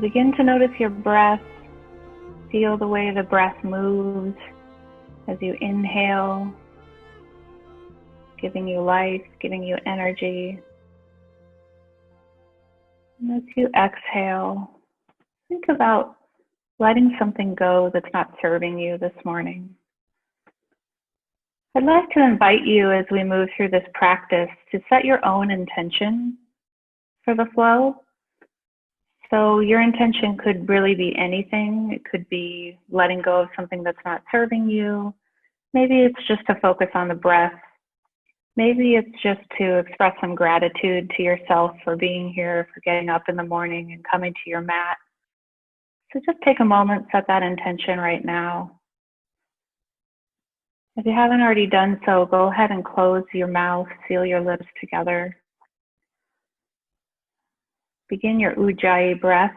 So begin to notice your breath. Feel the way the breath moves as you inhale, giving you life, giving you energy. And as you exhale, think about letting something go that's not serving you this morning. I'd like to invite you as we move through this practice to set your own intention for the flow. So your intention could really be anything. It could be letting go of something that's not serving you. Maybe it's just to focus on the breath. Maybe it's just to express some gratitude to yourself for being here, for getting up in the morning and coming to your mat. So just take a moment, set that intention right now. If you haven't already done so, go ahead and close your mouth, seal your lips together. Begin your Ujjayi breath.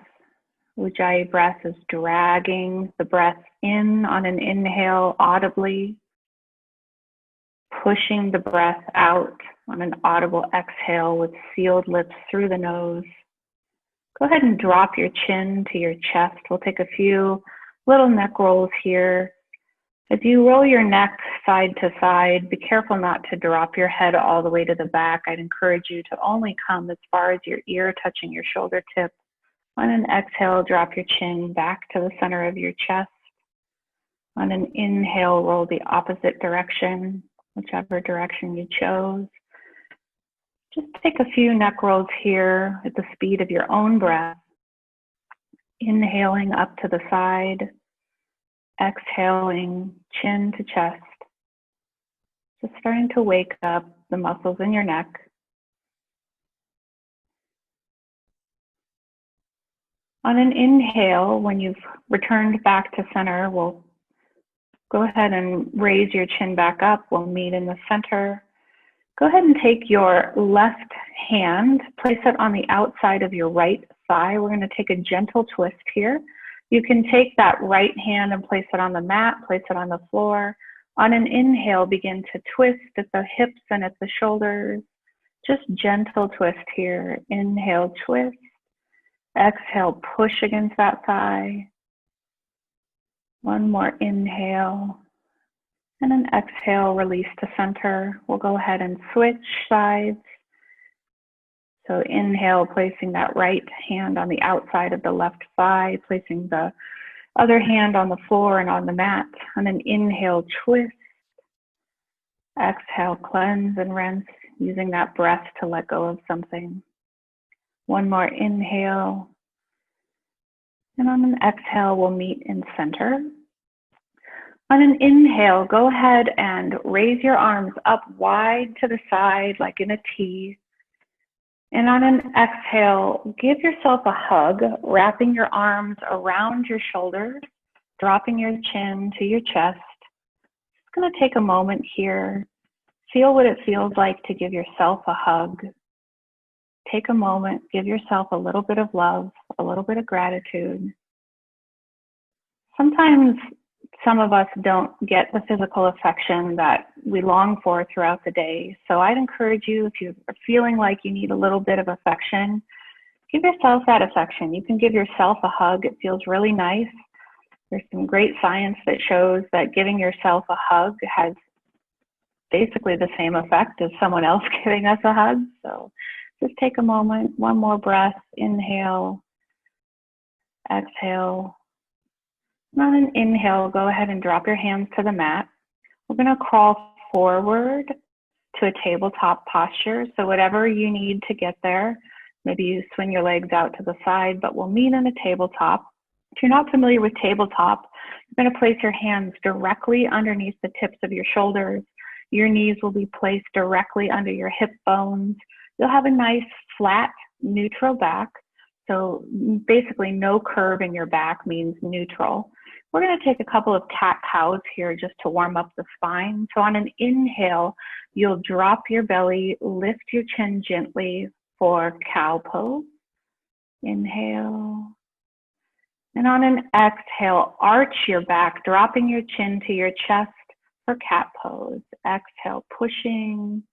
Ujjayi breath is dragging the breath in on an inhale audibly, pushing the breath out on an audible exhale with sealed lips through the nose. Go ahead and drop your chin to your chest. We'll take a few little neck rolls here. As you roll your neck side to side, be careful not to drop your head all the way to the back. I'd encourage you to only come as far as your ear touching your shoulder tip. On an exhale, drop your chin back to the center of your chest. On an inhale, roll the opposite direction, whichever direction you chose. Just take a few neck rolls here at the speed of your own breath. Inhaling up to the side. Exhaling, chin to chest. Just starting to wake up the muscles in your neck. On an inhale, when you've returned back to center, we'll go ahead and raise your chin back up. We'll meet in the center. Go ahead and take your left hand, place it on the outside of your right thigh. We're going to take a gentle twist here. You can take that right hand and place it on the mat, place it on the floor. On an inhale, begin to twist at the hips and at the shoulders. Just gentle twist here. Inhale, twist. Exhale, push against that thigh. One more inhale. And an exhale, release to center. We'll go ahead and switch sides. So inhale, placing that right hand on the outside of the left thigh, placing the other hand on the floor and on the mat. And then inhale, twist. Exhale, cleanse and rinse, using that breath to let go of something. One more inhale. And on an exhale, we'll meet in center. On an inhale, go ahead and raise your arms up wide to the side like in a T. And on an exhale, give yourself a hug, wrapping your arms around your shoulders, dropping your chin to your chest. Just going to take a moment here. Feel what it feels like to give yourself a hug. Take a moment, give yourself a little bit of love, a little bit of gratitude. Sometimes some of us don't get the physical affection that we long for throughout the day. So I'd encourage you, if you're feeling like you need a little bit of affection, give yourself that affection. You can give yourself a hug. It feels really nice. There's some great science that shows that giving yourself a hug has basically the same effect as someone else giving us a hug. So just take a moment, one more breath, inhale, exhale. And on an inhale, go ahead and drop your hands to the mat. We're going to crawl forward to a tabletop posture. So whatever you need to get there, maybe you swing your legs out to the side, but we'll meet in a tabletop. If you're not familiar with tabletop, you're going to place your hands directly underneath the tips of your shoulders. Your knees will be placed directly under your hip bones. You'll have a nice, flat, neutral back. So basically no curve in your back means neutral. We're going to take a couple of cat-cows here just to warm up the spine. So on an inhale, you'll drop your belly, lift your chin gently for cow pose. Inhale. And on an exhale, arch your back, dropping your chin to your chest for cat pose. Exhale, pushing.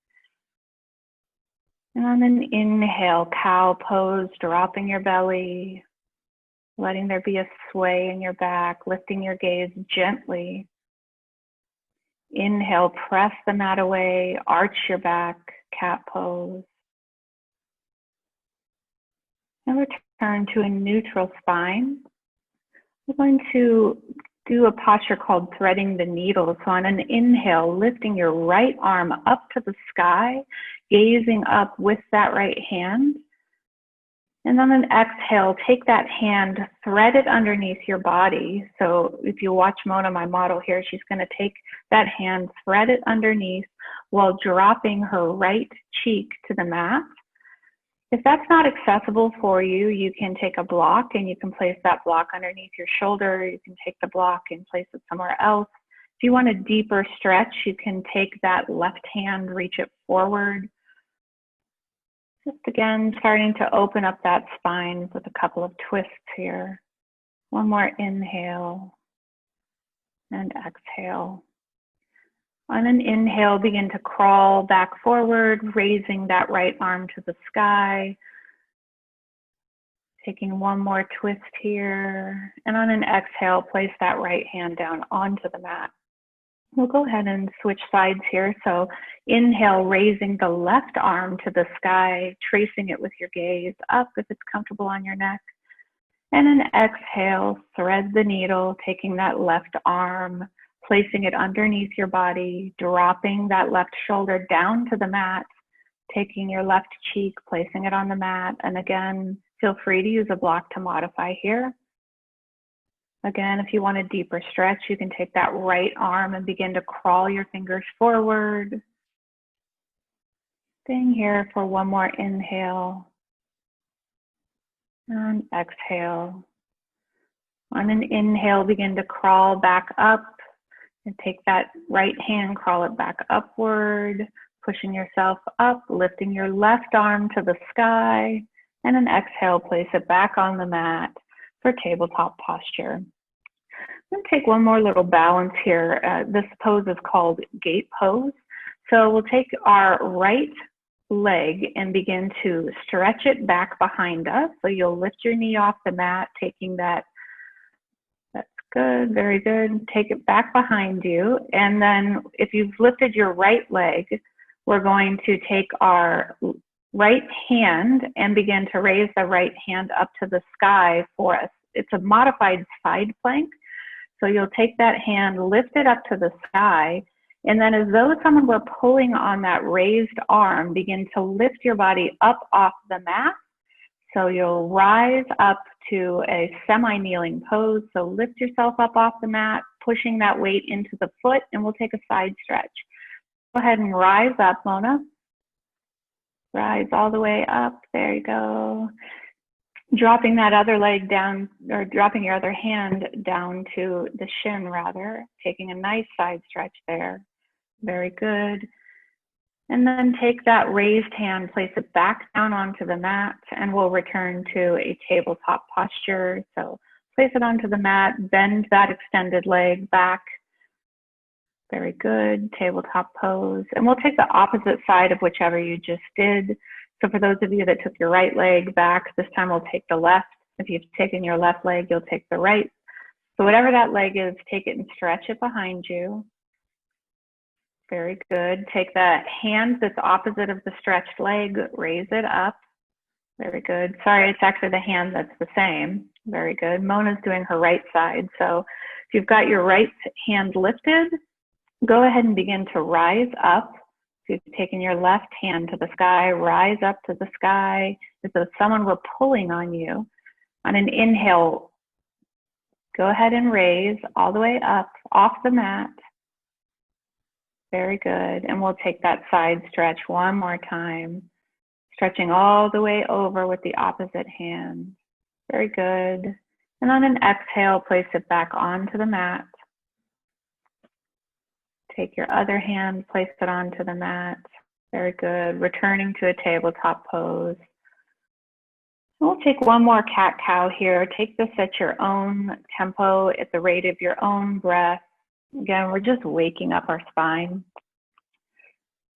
And on an inhale, cow pose, dropping your belly. letting there be a sway in your back, lifting your gaze gently. Inhale, press the mat away, arch your back, cat pose. And return to a neutral spine. We're going to do a posture called threading the needle. So on an inhale, lifting your right arm up to the sky, gazing up with that right hand. And on an exhale, take that hand, thread it underneath your body. So if you watch Mona, my model here, she's going to take that hand, thread it underneath while dropping her right cheek to the mat. If that's not accessible for you, you can take a block and you can place that block underneath your shoulder. You can take the block and place it somewhere else. If you want a deeper stretch, you can take that left hand, reach it forward. Just again, starting to open up that spine with a couple of twists here. One more inhale and exhale. On an inhale, begin to crawl back forward, raising that right arm to the sky. Taking one more twist here. And on an exhale, place that right hand down onto the mat. We'll go ahead and switch sides here. So inhale, raising the left arm to the sky, tracing it with your gaze up if it's comfortable on your neck. And an exhale, thread the needle, taking that left arm, placing it underneath your body, dropping that left shoulder down to the mat, taking your left cheek, placing it on the mat. And again, feel free to use a block to modify here. Again, if you want a deeper stretch, you can take that right arm and begin to crawl your fingers forward. Staying here for one more inhale and exhale. On an inhale, begin to crawl back up and take that right hand, crawl it back upward, pushing yourself up, lifting your left arm to the sky, and an exhale, place it back on the mat for tabletop posture. I'm going to take one more little balance here. This pose is called gate pose. So we'll take our right leg and begin to stretch it back behind us. So you'll lift your knee off the mat, taking that. That's good, very good. Take it back behind you. And then if you've lifted your right leg, we're going to take our right hand and begin to raise the right hand up to the sky for us. It's a modified side plank. So you'll take that hand, lift it up to the sky, and then as though someone were pulling on that raised arm, begin to lift your body up off the mat. So you'll rise up to a semi-kneeling pose. So lift yourself up off the mat, pushing that weight into the foot, and we'll take a side stretch. Go ahead and rise up, Mona. Rise all the way up. There you go. Dropping that other leg down, or dropping your other hand down to the shin rather, taking a nice side stretch there. Very good. And then take that raised hand, place it back down onto the mat, and we'll return to a tabletop posture. So place it onto the mat, bend that extended leg back. Very good, tabletop pose. And we'll take the opposite side of whichever you just did. So for those of you that took your right leg back, this time we'll take the left. If you've taken your left leg, you'll take the right. So whatever that leg is, take it and stretch it behind you. Very good. Take that hand that's opposite of the stretched leg, raise it up. Very good. Sorry, it's actually the hand that's the same. Very good. Mona's doing her right side. So if you've got your right hand lifted, go ahead and begin to rise up. If you've taken your left hand to the sky, rise up to the sky as though someone were pulling on you. On an inhale, go ahead and raise all the way up off the mat. Very good. And we'll take that side stretch one more time, stretching all the way over with the opposite hand. Very good. And on an exhale, place it back onto the mat. Take your other hand, place it onto the mat. Very good. Returning to a tabletop pose. We'll take one more cat-cow here. Take this at your own tempo, at the rate of your own breath. Again, we're just waking up our spine.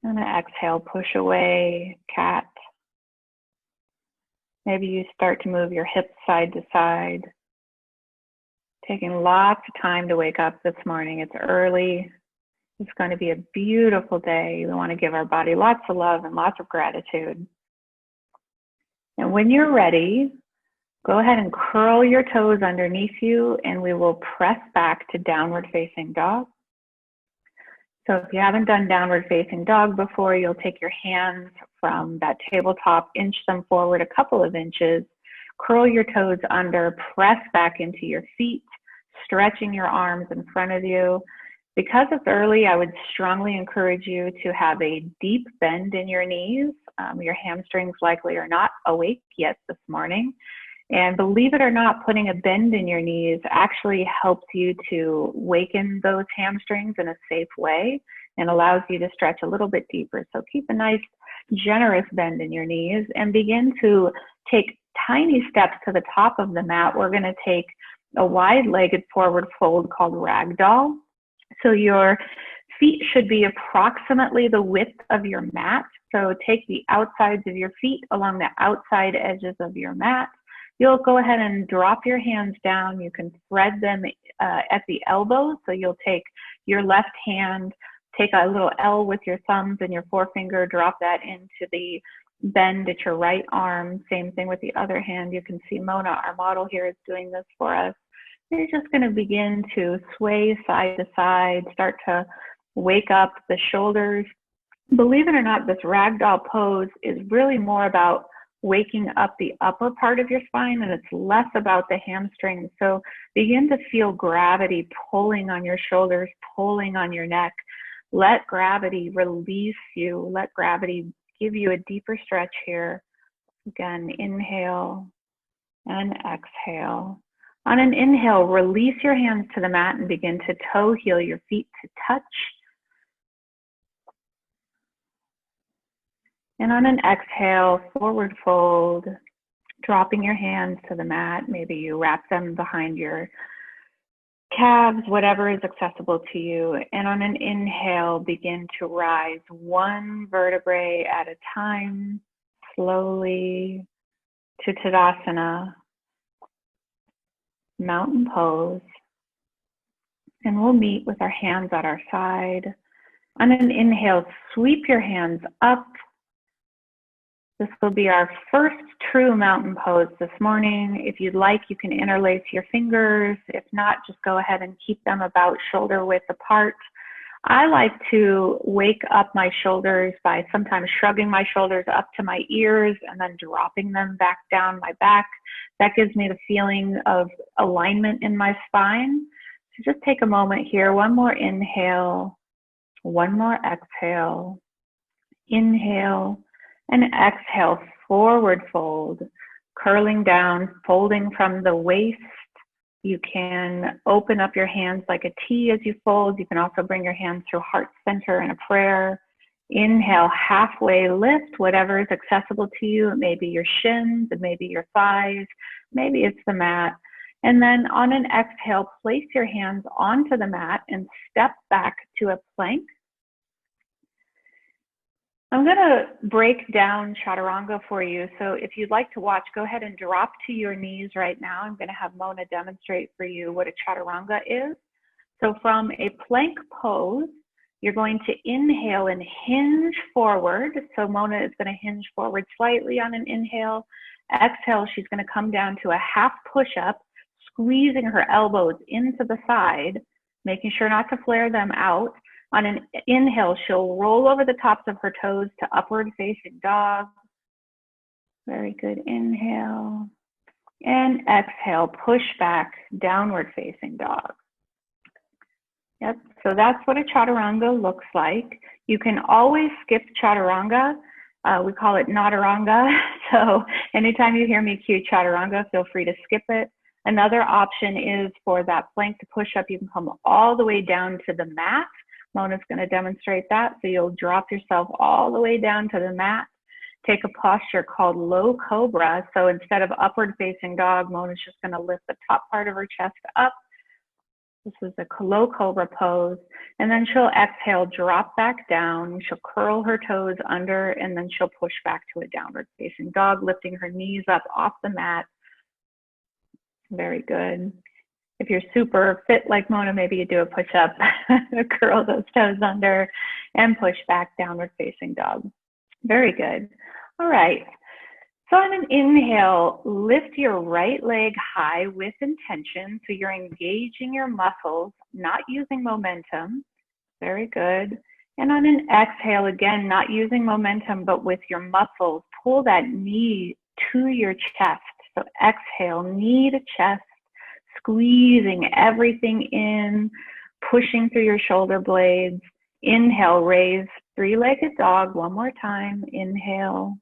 And exhale, push away, cat. Maybe you start to move your hips side to side. Taking lots of time to wake up this morning. It's early. It's going to be a beautiful day. We want to give our body lots of love and lots of gratitude. And when you're ready, go ahead and curl your toes underneath you, and we will press back to downward facing dog. So if you haven't done downward facing dog before, you'll take your hands from that tabletop, inch them forward a couple of inches, curl your toes under, press back into your feet, stretching your arms in front of you. Because it's early, I would strongly encourage you to have a deep bend in your knees. Your hamstrings likely are not awake yet this morning. And believe it or not, putting a bend in your knees actually helps you to waken those hamstrings in a safe way and allows you to stretch a little bit deeper. So keep a nice, generous bend in your knees and begin to take tiny steps to the top of the mat. We're going to take a wide-legged forward fold called ragdoll. So your feet should be approximately the width of your mat. So take the outsides of your feet along the outside edges of your mat. You'll go ahead and drop your hands down. You can thread them at the elbows. So you'll take your left hand, take a little L with your thumbs and your forefinger, drop that into the bend at your right arm. Same thing with the other hand. You can see Mona, our model here, is doing this for us. You're just going to begin to sway side to side, start to wake up the shoulders. Believe it or not, this ragdoll pose is really more about waking up the upper part of your spine, and it's less about the hamstrings. So begin to feel gravity pulling on your shoulders, pulling on your neck. Let gravity release you. Let gravity give you a deeper stretch here. Again, inhale and exhale. On an inhale, release your hands to the mat and begin to toe heel your feet to touch. And on an exhale, forward fold, dropping your hands to the mat. Maybe you wrap them behind your calves, whatever is accessible to you. And on an inhale, begin to rise one vertebrae at a time, slowly to Tadasana, mountain pose. And we'll meet with our hands at our side. On an inhale, sweep your hands up. This will be our first true mountain pose this morning. If you'd like, you can interlace your fingers. If not, just go ahead and keep them about shoulder width apart. I like to wake up my shoulders by sometimes shrugging my shoulders up to my ears and then dropping them back down my back. That gives me the feeling of alignment in my spine. So just take a moment here. One more inhale, one more exhale. Inhale and exhale, forward fold, curling down, folding from the waist. You can open up your hands like a T as you fold. You can also bring your hands through heart center in a prayer. Inhale, halfway lift, whatever is accessible to you. It may be your shins, it may be your thighs, maybe it's the mat. And then on an exhale, place your hands onto the mat and step back to a plank. I'm going to break down chaturanga for you. So if you'd like to watch, go ahead and drop to your knees right now. I'm going to have Mona demonstrate for you what a chaturanga is. So from a plank pose, you're going to inhale and hinge forward. So Mona is going to hinge forward slightly on an inhale. Exhale, she's going to come down to a half push-up, squeezing her elbows into the side, making sure not to flare them out. On an inhale, she'll roll over the tops of her toes to upward facing dog. Very good. Inhale. And exhale, push back, downward facing dog. Yep, so that's what a chaturanga looks like. You can always skip chaturanga. We call it nataranga. So anytime you hear me cue chaturanga, feel free to skip it. Another option is for that plank to push up, you can come all the way down to the mat. Mona's going to demonstrate that. So you'll drop yourself all the way down to the mat. Take a posture called low cobra. So instead of upward facing dog, Mona's just going to lift the top part of her chest up. This is a low cobra pose. And then she'll exhale, drop back down. She'll curl her toes under, and then she'll push back to a downward facing dog, lifting her knees up off the mat. Very good. If you're super fit like Mona, maybe you do a push-up, curl those toes under, and push back, downward facing dog. Very good. All right. So on an inhale, lift your right leg high with intention. So you're engaging your muscles, not using momentum. Very good. And on an exhale, again, not using momentum, but with your muscles, pull that knee to your chest. So exhale, knee to chest, squeezing everything in, pushing through your shoulder blades. Inhale, raise three-legged dog. One more time. Inhale.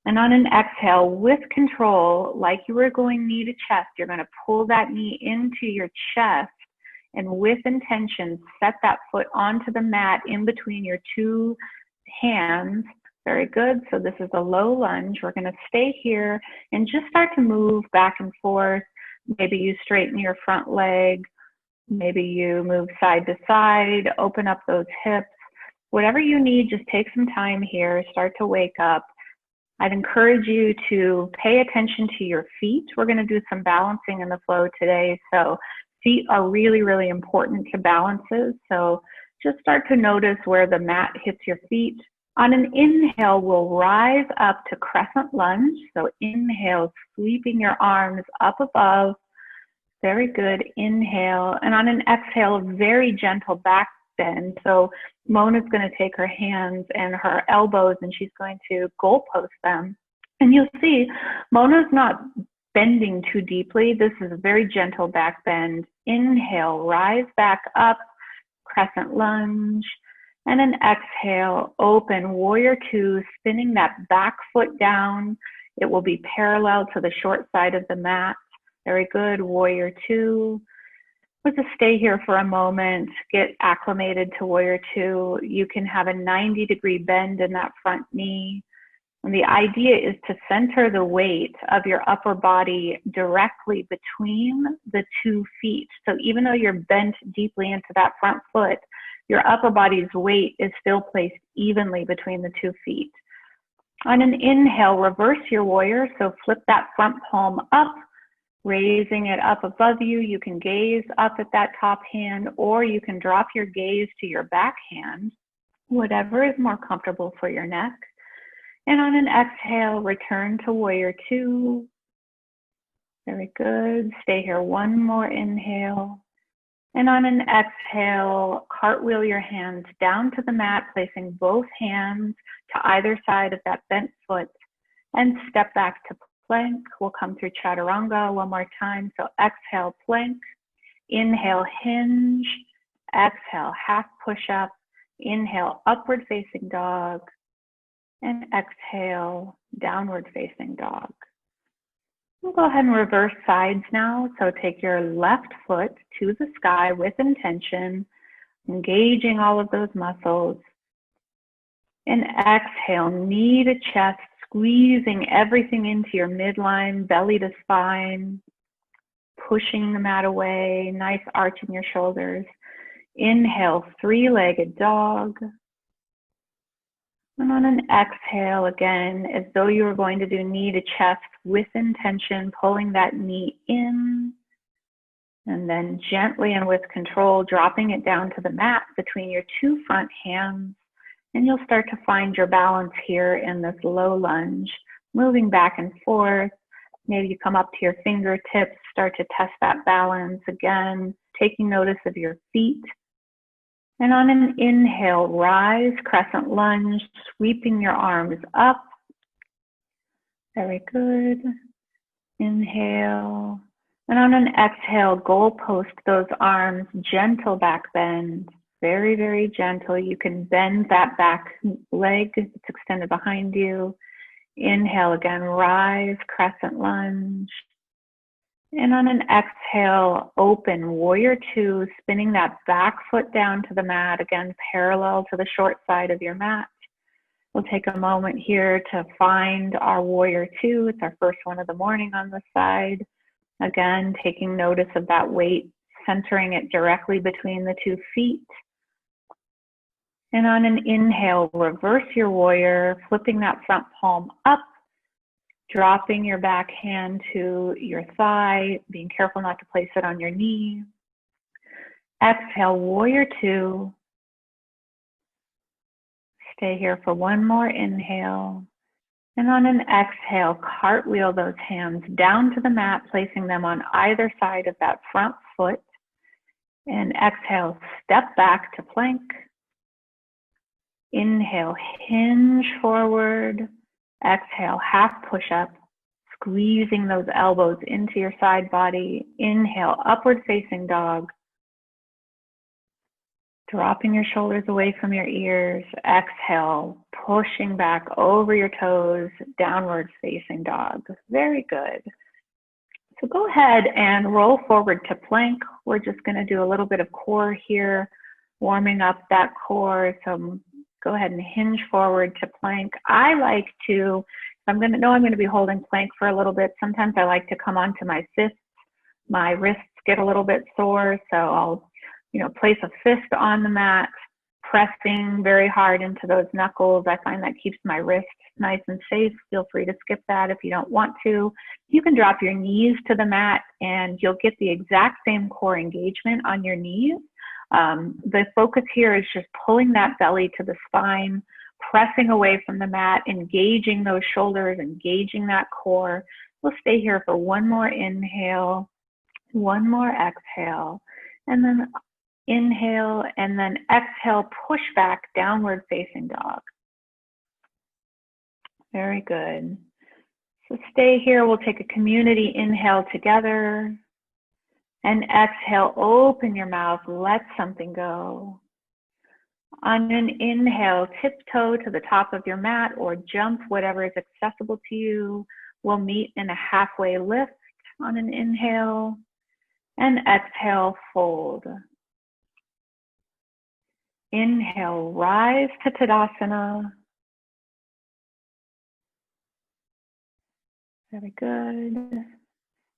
And on an exhale, with control, like you were going knee to chest, you're going to pull that knee into your chest. And with intention, set that foot onto the mat in between your two hands. Very good. So this is a low lunge. We're going to stay here and just start to move back and forth. Maybe you straighten your front leg. Maybe you move side to side, open up those hips. Whatever you need, just take some time here. Start to wake up. I'd encourage you to pay attention to your feet. We're going to do some balancing in the flow today. So feet are really, really important to balances. So just start to notice where the mat hits your feet. On an inhale, we'll rise up to crescent lunge. So inhale, sweeping your arms up above. Very good. Inhale. And on an exhale, a very gentle back bend. So Mona's going to take her hands and her elbows and she's going to goalpost them. And you'll see Mona's not bending too deeply. This is a very gentle back bend. Inhale, rise back up, crescent lunge. And an exhale, open, warrior two, spinning that back foot down. It will be parallel to the short side of the mat. Very good, warrior two. Let's just stay here for a moment, get acclimated to warrior two. You can have a 90-degree bend in that front knee. And the idea is to center the weight of your upper body directly between the 2 feet. So even though you're bent deeply into that front foot, your upper body's weight is still placed evenly between the 2 feet. On an inhale, reverse your warrior. So flip that front palm up, raising it up above you. You can gaze up at that top hand, or you can drop your gaze to your back hand, whatever is more comfortable for your neck. And on an exhale, return to warrior two. Very good. Stay here one more inhale. And on an exhale, cartwheel your hands down to the mat, placing both hands to either side of that bent foot, and step back to plank. We'll come through chaturanga one more time. So exhale, plank. Inhale, hinge. Exhale, half push up. Inhale, upward facing dog. And exhale, downward facing dog. We'll go ahead and reverse sides now. So take your left foot to the sky with intention, engaging all of those muscles. And exhale, knee to chest, squeezing everything into your midline, belly to spine, pushing the mat away, nice arch in your shoulders. Inhale, three-legged dog. And on an exhale, again, as though you were going to do knee to chest with intention, pulling that knee in, and then gently and with control, dropping it down to the mat between your 2 front hands. And you'll start to find your balance here in this low lunge, moving back and forth. Maybe you come up to your fingertips, start to test that balance again, taking notice of your feet. And on an inhale, rise, crescent lunge, sweeping your arms up. Very good. Inhale. And on an exhale, goalpost those arms, gentle back bend. Very, very gentle. You can bend that back leg that's extended behind you. Inhale again, rise, crescent lunge. And on an exhale, open, warrior two, spinning that back foot down to the mat, again, parallel to the short side of your mat. We'll take a moment here to find our warrior two. It's our first one of the morning on this side. Again, taking notice of that weight, centering it directly between the 2 feet. And on an inhale, reverse your warrior, flipping that front palm up, Dropping your back hand to your thigh, being careful not to place it on your knee. Exhale, warrior two. Stay here for one more inhale. And on an exhale, cartwheel those hands down to the mat, placing them on either side of that front foot. And exhale, step back to plank. Inhale, hinge forward. Exhale, half push-up, squeezing those elbows into your side body. Inhale, upward facing dog. Dropping your shoulders away from your ears. Exhale, pushing back over your toes, downward facing dog. Very good. So go ahead and roll forward to plank. We're just going to do a little bit of core here, warming up that core. So go ahead and hinge forward to plank. I like to, I'm going to be holding plank for a little bit. Sometimes I like to come onto my fists. My wrists get a little bit sore, so I'll place a fist on the mat, pressing very hard into those knuckles. I find that keeps my wrists nice and safe. Feel free to skip that if you don't want to. You can drop your knees to the mat and you'll get the exact same core engagement on your knees. The focus here is just pulling that belly to the spine, pressing away from the mat, engaging those shoulders, engaging that core. We'll stay here for one more inhale, one more exhale, and then inhale, and then exhale, push back, downward facing dog. Very good. So stay here. We'll take a community inhale together. And exhale, open your mouth, let something go. On an inhale, tiptoe to the top of your mat or jump, whatever is accessible to you. We'll meet in a halfway lift on an inhale. And exhale, fold. Inhale, rise to Tadasana. Very good.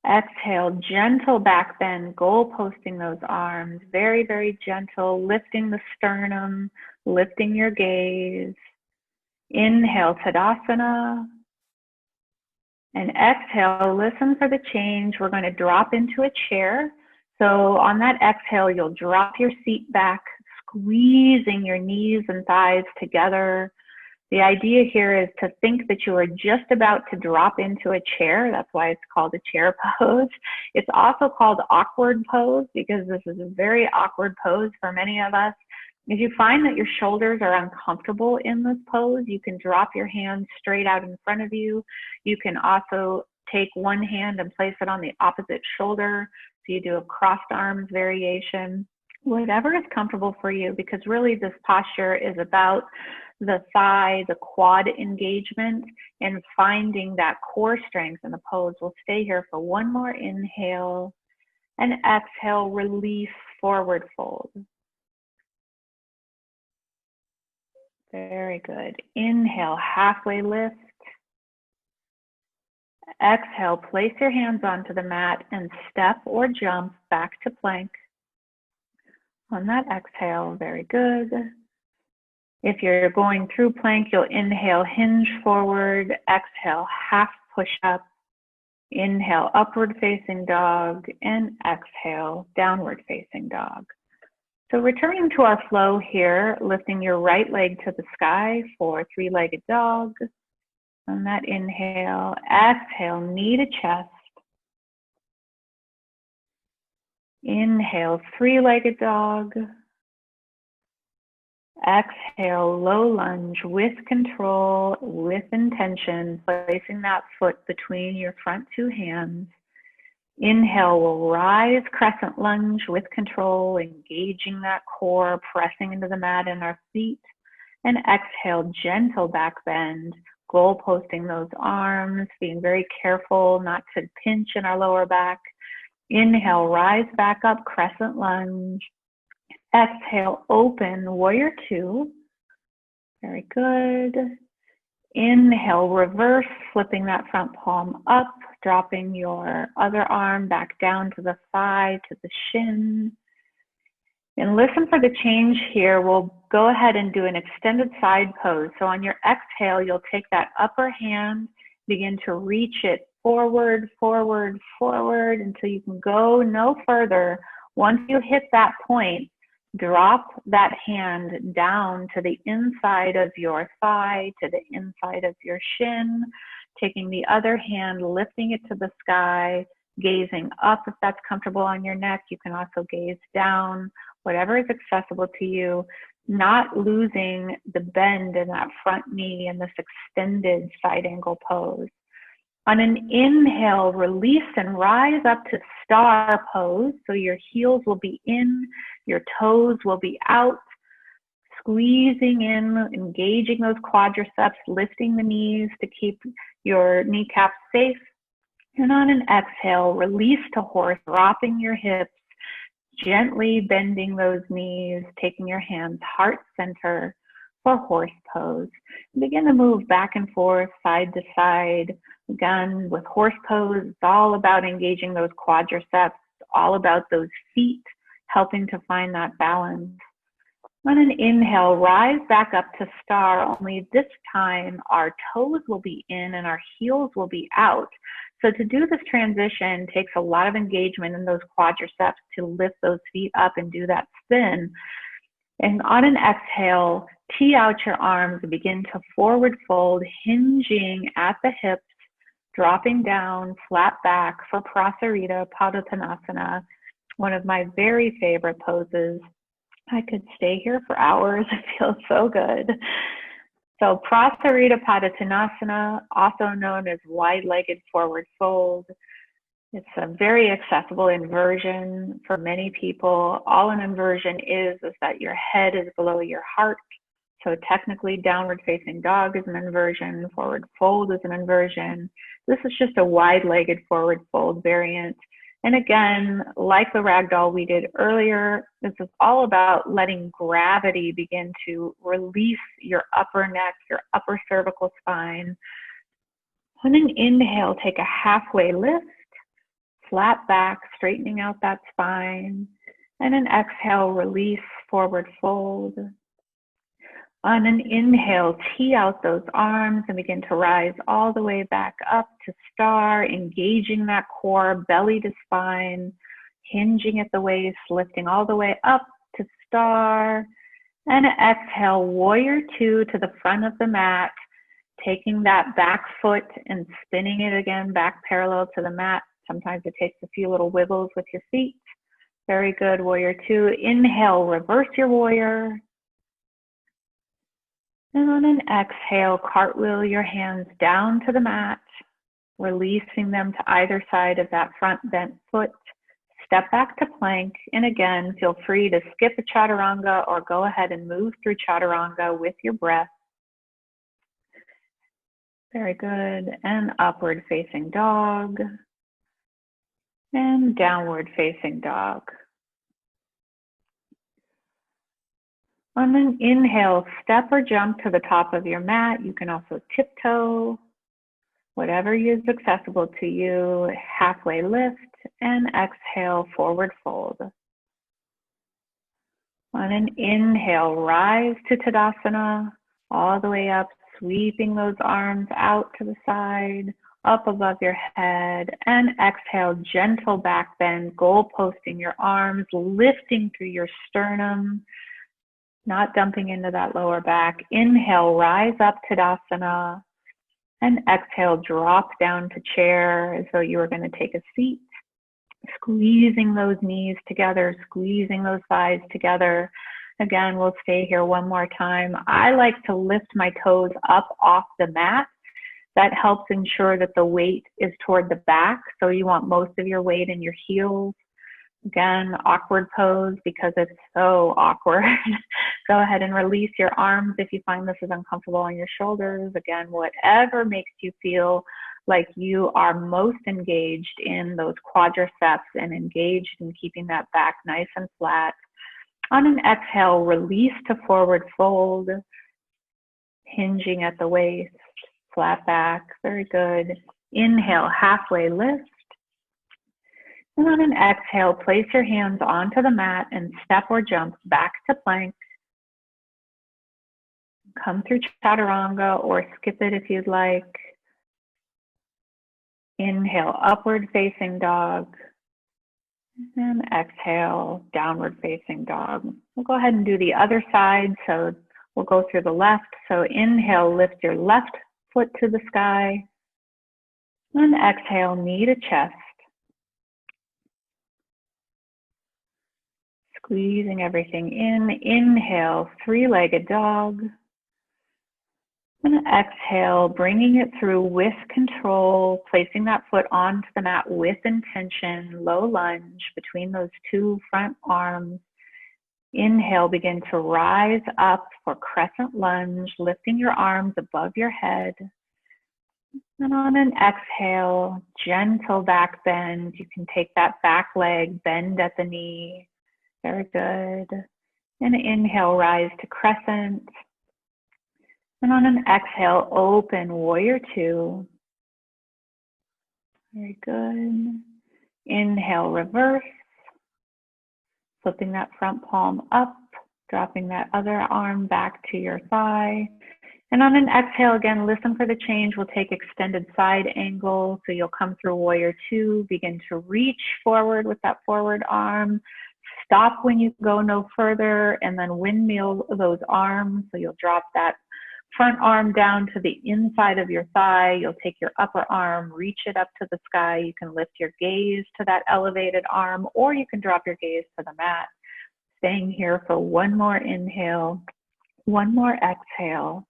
Exhale, gentle back bend, goal posting those arms. Very, very gentle, lifting the sternum, lifting your gaze. Inhale, Tadasana. And exhale, listen for the change. We're going to drop into a chair. So on that exhale, you'll drop your seat back, squeezing your knees and thighs together. The idea here is to think that you are just about to drop into a chair. That's why it's called a chair pose. It's also called awkward pose because this is a very awkward pose for many of us. If you find that your shoulders are uncomfortable in this pose, you can drop your hands straight out in front of you. You can also take one hand and place it on the opposite shoulder. So you do a crossed arms variation, whatever is comfortable for you, because really this posture is about the thigh, the quad engagement, and finding that core strength in the pose. We'll stay here for one more inhale, and exhale, release, forward fold. Very good. Inhale, halfway lift. Exhale, place your hands onto the mat and step or jump back to plank. On that exhale, very good. If you're going through plank, you'll inhale, hinge forward, exhale, half push up, inhale, upward facing dog, and exhale, downward facing dog. So returning to our flow here, lifting your right leg to the sky for three-legged dog. On that inhale, exhale, knee to chest. Inhale, three-legged dog. Exhale, low lunge with control, with intention, placing that foot between your front two hands. Inhale, we'll rise, crescent lunge with control, engaging that core, pressing into the mat in our feet. And exhale, gentle back bend, goal posting those arms, being very careful not to pinch in our lower back. Inhale, rise back up, crescent lunge. Exhale, open, warrior two. Very good. Inhale, reverse, flipping that front palm up, dropping your other arm back down to the thigh, to the shin. And listen for the change here. We'll go ahead and do an extended side pose. So on your exhale, you'll take that upper hand Begin to reach it forward, forward, forward until you can go no further. Once you hit that point, drop that hand down to the inside of your thigh, to the inside of your shin, taking the other hand, lifting it to the sky, gazing up if that's comfortable on your neck. You can also gaze down, whatever is accessible to you, not losing the bend in that front knee and this extended side angle pose. On an inhale, release and rise up to star pose. So your heels will be in, your toes will be out, squeezing in, engaging those quadriceps, lifting the knees to keep your kneecaps safe. And on an exhale, release to horse, dropping your hips, gently bending those knees, taking your hands heart center for horse pose. Begin to move back and forth, side to side. Again, with horse pose, it's all about engaging those quadriceps, all about those feet, helping to find that balance. On an inhale, rise back up to star, only this time our toes will be in and our heels will be out. So to do this transition takes a lot of engagement in those quadriceps to lift those feet up and do that spin. And on an exhale, tee out your arms and begin to forward fold, hinging at the hips, dropping down, flat back for Prasarita Padottanasana, one of my very favorite poses. I could stay here for hours. It feels so good. So Prasarita Padottanasana, also known as wide-legged forward fold. It's a very accessible inversion for many people. All an inversion is that your head is below your heart. So technically downward facing dog is an inversion, forward fold is an inversion. This is just a wide-legged forward fold variant. And again, like the ragdoll we did earlier, this is all about letting gravity begin to release your upper neck, your upper cervical spine. On an inhale, take a halfway lift, flat back, straightening out that spine. And an exhale, release, forward fold. On an inhale, tee out those arms and begin to rise all the way back up to star, engaging that core, belly to spine, hinging at the waist, lifting all the way up to star. And exhale, warrior two to the front of the mat, taking that back foot and spinning it again back parallel to the mat. Sometimes it takes a few little wiggles with your feet. Very good, warrior two. Inhale, reverse your warrior. And on an exhale, cartwheel your hands down to the mat, releasing them to either side of that front bent foot. Step back to plank, and again, feel free to skip a chaturanga or go ahead and move through chaturanga with your breath. Very good. And upward facing dog. And downward facing dog. On an inhale, step or jump to the top of your mat. You can also tiptoe, whatever is accessible to you. Halfway lift and exhale, forward fold. On an inhale, rise to Tadasana, all the way up, sweeping those arms out to the side, up above your head. And exhale, gentle back bend, goal posting your arms, lifting through your sternum, not dumping into that lower back. Inhale, rise up Tadasana, and exhale, drop down to chair as though you were going to take a seat. Squeezing those knees together, squeezing those thighs together. Again, we'll stay here one more time. I like to lift my toes up off the mat. That helps ensure that the weight is toward the back. So you want most of your weight in your heels. Again, awkward pose because it's so awkward. Go ahead and release your arms if you find this is uncomfortable on your shoulders. Again, whatever makes you feel like you are most engaged in those quadriceps and engaged in keeping that back nice and flat. On an exhale, release to forward fold, hinging at the waist, flat back. Very good. Inhale, halfway lift. And on an exhale, place your hands onto the mat and step or jump back to plank. Come through chaturanga or skip it if you'd like. Inhale, upward facing dog. And exhale, downward facing dog. We'll go ahead and do the other side. So we'll go through the left. So inhale, lift your left foot to the sky. And exhale, knee to chest. Squeezing everything in. Inhale, three-legged dog. And exhale, bringing it through with control, placing that foot onto the mat with intention, low lunge between those two front arms. Inhale, begin to rise up for crescent lunge, lifting your arms above your head. And on an exhale, gentle back bend. You can take that back leg, bend at the knee. Very good. And inhale, rise to crescent. And on an exhale, open warrior two. Very good. Inhale, reverse. Flipping that front palm up, dropping that other arm back to your thigh. And on an exhale, again, listen for the change. We'll take extended side angle. So you'll come through warrior two, begin to reach forward with that forward arm. Stop when you go no further, and then windmill those arms. So you'll drop that front arm down to the inside of your thigh. You'll take your upper arm, reach it up to the sky. You can lift your gaze to that elevated arm, or you can drop your gaze to the mat. Staying here for one more inhale, one more exhale.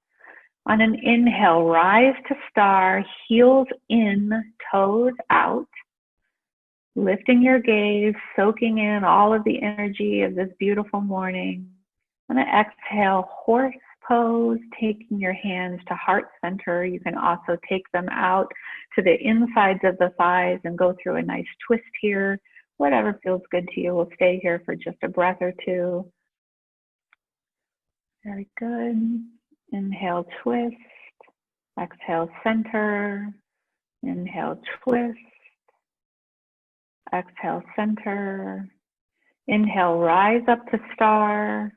On an inhale, rise to star, heels in, toes out. Lifting your gaze, soaking in all of the energy of this beautiful morning. On an exhale, horse pose, taking your hands to heart center. You can also take them out to the insides of the thighs and go through a nice twist here. Whatever feels good to you. We'll stay here for just a breath or two. Very good. Inhale, twist. Exhale, center. Inhale, twist. Exhale, center. Inhale, rise up to star.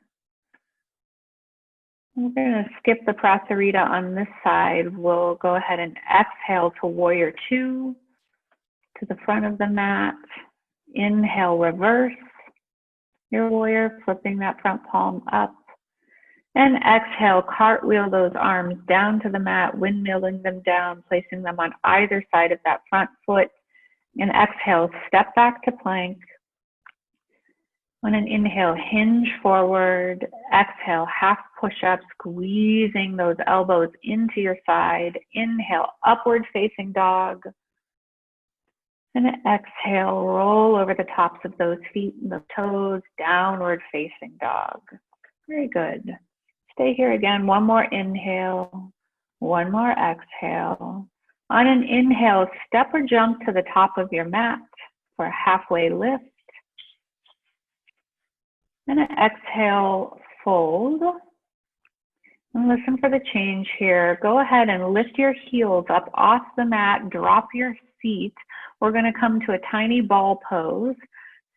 We're going to skip the Prasarita on this side. We'll go ahead and exhale to warrior two, to the front of the mat. Inhale, reverse your warrior, flipping that front palm up. And exhale, cartwheel those arms down to the mat, windmilling them down, placing them on either side of that front foot. And exhale, step back to plank. On an inhale, hinge forward. Exhale, half push-up, squeezing those elbows into your side. Inhale, upward facing dog. And exhale, roll over the tops of those feet and the toes, downward facing dog. Very good. Stay here again. One more inhale, one more exhale. On an inhale, step or jump to the top of your mat for a halfway lift. And an exhale, fold. And listen for the change here. Go ahead and lift your heels up off the mat, drop your feet. We're going to come to a tiny ball pose.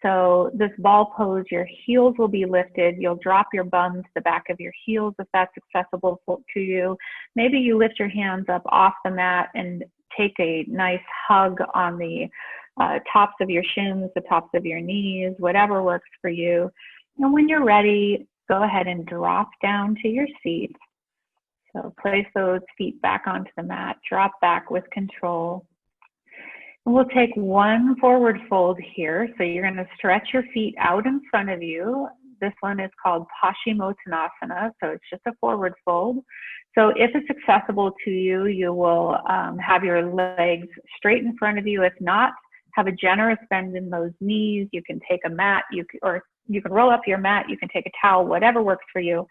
So this ball pose, your heels will be lifted. You'll drop your bum to the back of your heels if that's accessible to you. Maybe you lift your hands up off the mat and take a nice hug on the tops of your shins, the tops of your knees, whatever works for you. And when you're ready, go ahead and drop down to your seat. So place those feet back onto the mat, drop back with control. And we'll take one forward fold here. So you're going to stretch your feet out in front of you. This one is called Paschimottanasana, so it's just a forward fold. So if it's accessible to you, you will have your legs straight in front of you. If not, have a generous bend in those knees. You can take a mat, or you can roll up your mat, you can take a towel, whatever works for you.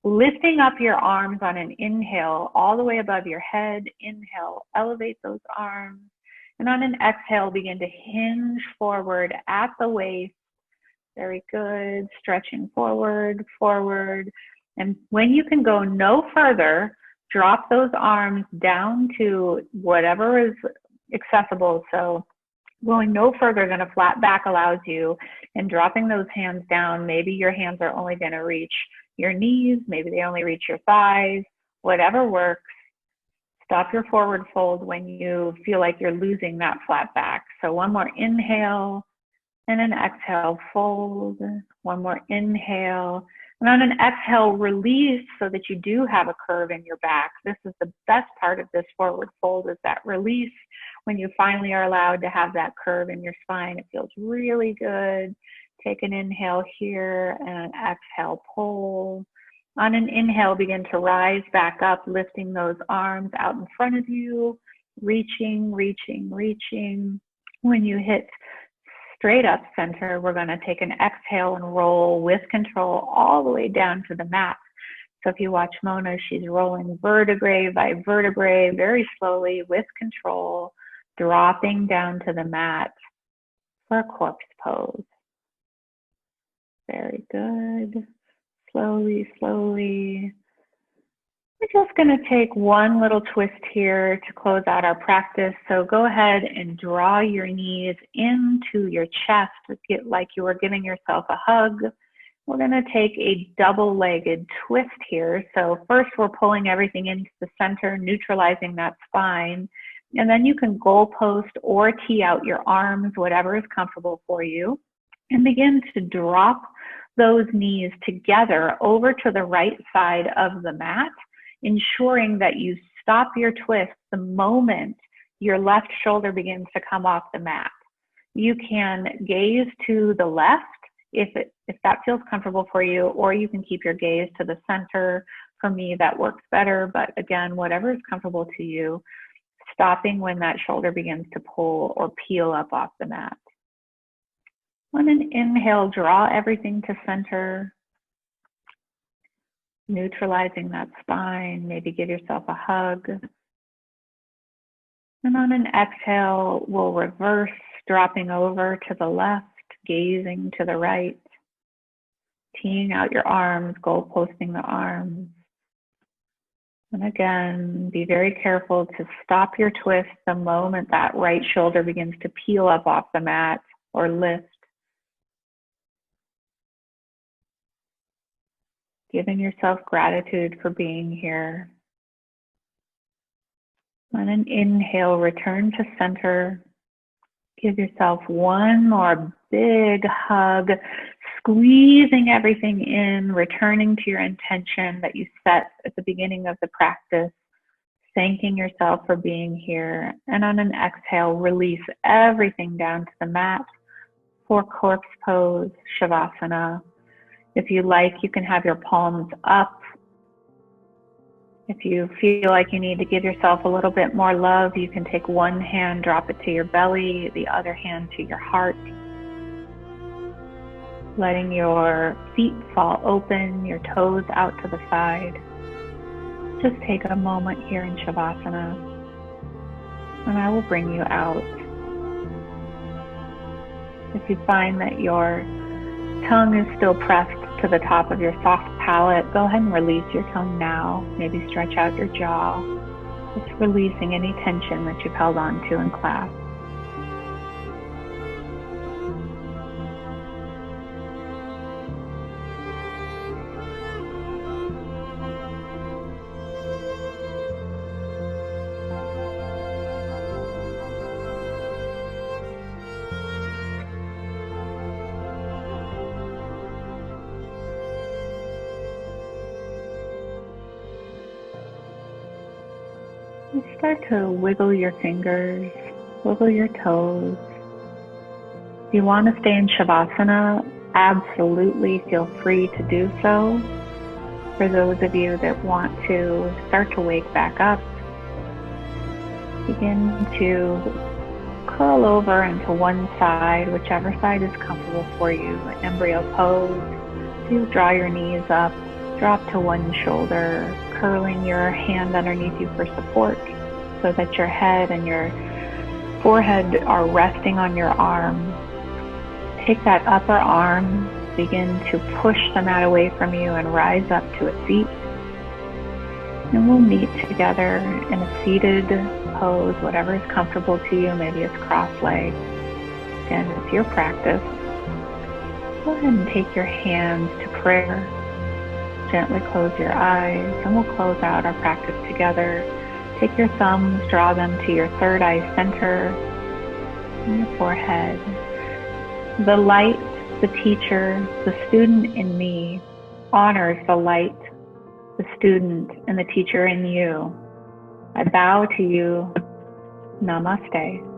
Lifting up your arms on an inhale all the way above your head. Inhale, elevate those arms. And on an exhale, begin to hinge forward at the waist. Very good. Stretching forward, forward. And when you can go no further, drop those arms down to whatever is accessible. So going no further than a flat back allows you, and dropping those hands down. Maybe your hands are only going to reach your knees. Maybe they only reach your thighs. Whatever works. Stop your forward fold when you feel like you're losing that flat back. So one more inhale and an exhale, fold. One more inhale. And on an exhale, release so that you do have a curve in your back. This is the best part of this forward fold, is that release when you finally are allowed to have that curve in your spine. It feels really good. Take an inhale here and an exhale, pull. On an inhale, begin to rise back up, lifting those arms out in front of you, reaching, reaching, reaching. When you hit straight up center, we're going to take an exhale and roll with control all the way down to the mat. So if you watch Mona, she's rolling vertebrae by vertebrae, very slowly with control, dropping down to the mat for a corpse pose. Very good. Slowly, slowly. We're just going to take one little twist here to close out our practice. So go ahead and draw your knees into your chest, like you were giving yourself a hug. We're going to take a double-legged twist here. So first we're pulling everything into the center, neutralizing that spine. And then you can goalpost or tee out your arms, whatever is comfortable for you. And begin to drop those knees together over to the right side of the mat, ensuring that you stop your twist the moment your left shoulder begins to come off the mat. You can gaze to the left if that feels comfortable for you, or you can keep your gaze to the center. For me, that works better, but again, whatever is comfortable to you, stopping when that shoulder begins to pull or peel up off the mat. On an inhale, draw everything to center, neutralizing that spine. Maybe give yourself a hug. And on an exhale, we'll reverse, dropping over to the left, gazing to the right, teeing out your arms, goalposting the arms. And again, be very careful to stop your twist the moment that right shoulder begins to peel up off the mat or lift. Giving yourself gratitude for being here. On an inhale, return to center. Give yourself one more big hug, squeezing everything in, returning to your intention that you set at the beginning of the practice, thanking yourself for being here. And on an exhale, release everything down to the mat for corpse pose, Shavasana. If you like, you can have your palms up. If you feel like you need to give yourself a little bit more love, you can take one hand, drop it to your belly, the other hand to your heart. Letting your feet fall open, your toes out to the side. Just take a moment here in Shavasana, and I will bring you out. If you find that your tongue is still pressed to the top of your soft palate, go ahead and release your tongue now. Maybe stretch out your jaw. Just releasing any tension that you've held on to in class. You start to wiggle your fingers, wiggle your toes. If you want to stay in Shavasana, absolutely feel free to do so. For those of you that want to start to wake back up, begin to curl over into one side, whichever side is comfortable for you, embryo pose. So you draw your knees up, drop to one shoulder, curling your hand underneath you for support so that your head and your forehead are resting on your arm. Take that upper arm, begin to push the mat away from you and rise up to a seat. And we'll meet together in a seated pose, whatever is comfortable to you. Maybe it's cross-legged. Again, it's your practice. Go ahead and take your hands to prayer. Gently close your eyes, and we'll close out our practice together Take your thumbs, draw them to your third eye center in your forehead. The light, the teacher, the student in me honors the light, the student, and the teacher in you. I bow to you. Namaste.